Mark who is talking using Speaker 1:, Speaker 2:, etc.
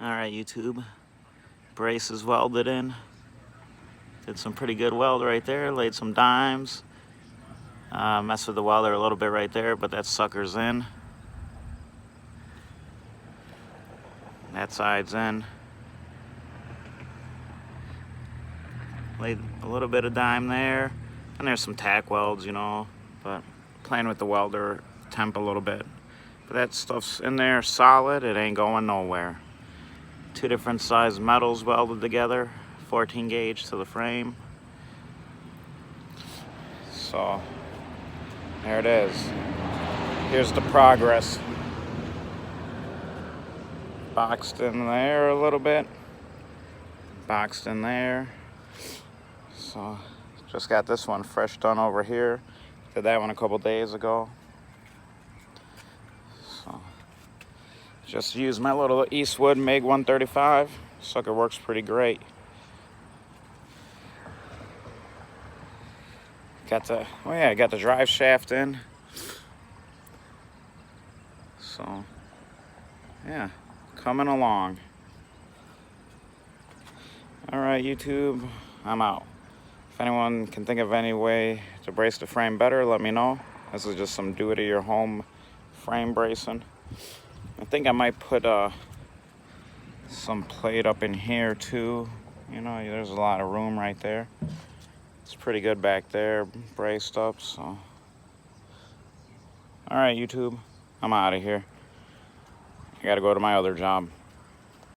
Speaker 1: Alright, YouTube. Brace is welded in. Did some pretty good weld right there. Laid some dimes. Messed with the welder a little bit right there, but that sucker's in. That side's in. Laid a little bit of dime there. And there's some tack welds, you know, but playing with the welder temp a little bit. But that stuff's in there solid. It ain't going nowhere. Two different size metals welded together, 14 gauge to the frame. So there it is. Here's the progress. Boxed in there a little bit. Boxed in there. So just got this one fresh done over here. Did that one a couple days ago. So just used my little Eastwood MiG 135. Sucker works pretty great. Got the drive shaft in. So yeah, coming along. Alright, YouTube, I'm out. If anyone can think of any way to brace the frame better, let me know. This is just some do-it-at-your-home frame bracing. I think I might put some plate up in here too. You know, there's a lot of room right there. It's pretty good back there, braced up, so. Alright, YouTube, I'm out of here. I gotta go to my other job.